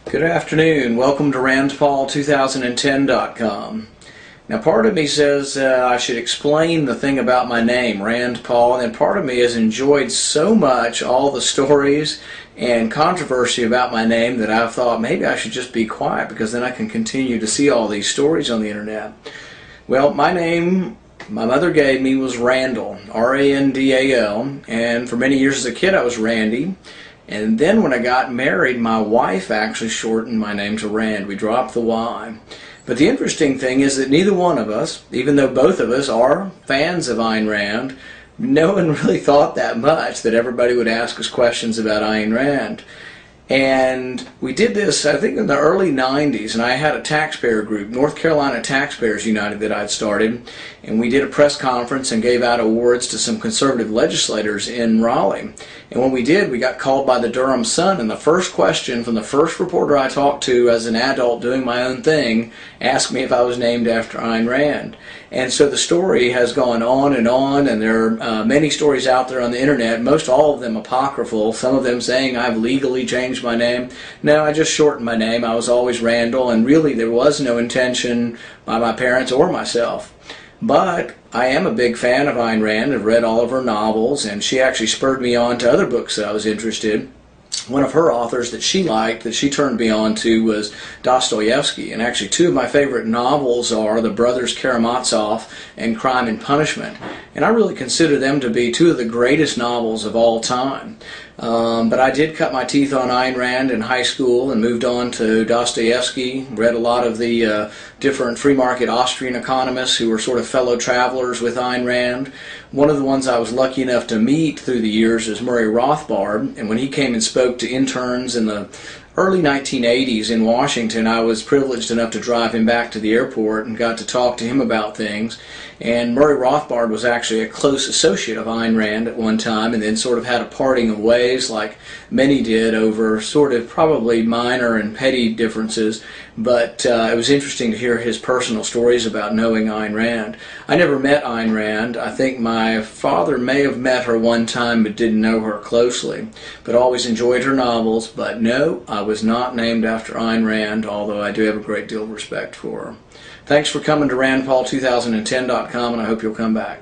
Good afternoon. Welcome to RandPaul2010.com. Now, part of me says I should explain the thing about my name, Rand Paul, and part of me has enjoyed so much all the stories and controversy about my name that I've thought maybe I should just be quiet because then I can continue to see all these stories on the internet. Well, my name my mother gave me was Randall, R-A-N-D-A-L, and for many years as a kid I was Randy. And then when I got married, my wife actually shortened my name to Rand. We dropped the Y. But the interesting thing is that neither one of us, even though both of us are fans of Ayn Rand, no one really thought that much that everybody would ask us questions about Ayn Rand. And we did this, I think, in the early 90s, and I had a taxpayer group, North Carolina Taxpayers United, that I'd started, and we did a press conference and gave out awards to some conservative legislators in Raleigh. And when we did, we got called by the Durham Sun, and the first question from the first reporter I talked to as an adult doing my own thing asked me if I was named after Ayn Rand. And so the story has gone on, and there are many stories out there on the internet, most all of them apocryphal, some of them saying I've legally changed my name. No, I just shortened my name. I was always Randall, and really there was no intention by my parents or myself. But I am a big fan of Ayn Rand. I've read all of her novels, and she actually spurred me on to other books that I was interested in. One of her authors that she liked, that she turned me on to, was Dostoevsky. And actually two of my favorite novels are The Brothers Karamazov and Crime and Punishment. And I really consider them to be two of the greatest novels of all time. But I did cut my teeth on Ayn Rand in high school and moved on to Dostoevsky, read a lot of the different free market Austrian economists who were sort of fellow travelers with Ayn Rand. One of the ones I was lucky enough to meet through the years is Murray Rothbard, and when he came and spoke to interns in the early 1980s in Washington, I was privileged enough to drive him back to the airport and got to talk to him about things. And Murray Rothbard was actually a close associate of Ayn Rand at one time, and then sort of had a parting of ways like many did over sort of probably minor and petty differences. But it was interesting to hear his personal stories about knowing Ayn Rand. I never met Ayn Rand. I think my father may have met her one time but didn't know her closely, but always enjoyed her novels. But no, I was not named after Ayn Rand, although I do have a great deal of respect for her. Thanks for coming to RandPaul2010.com, and I hope you'll come back.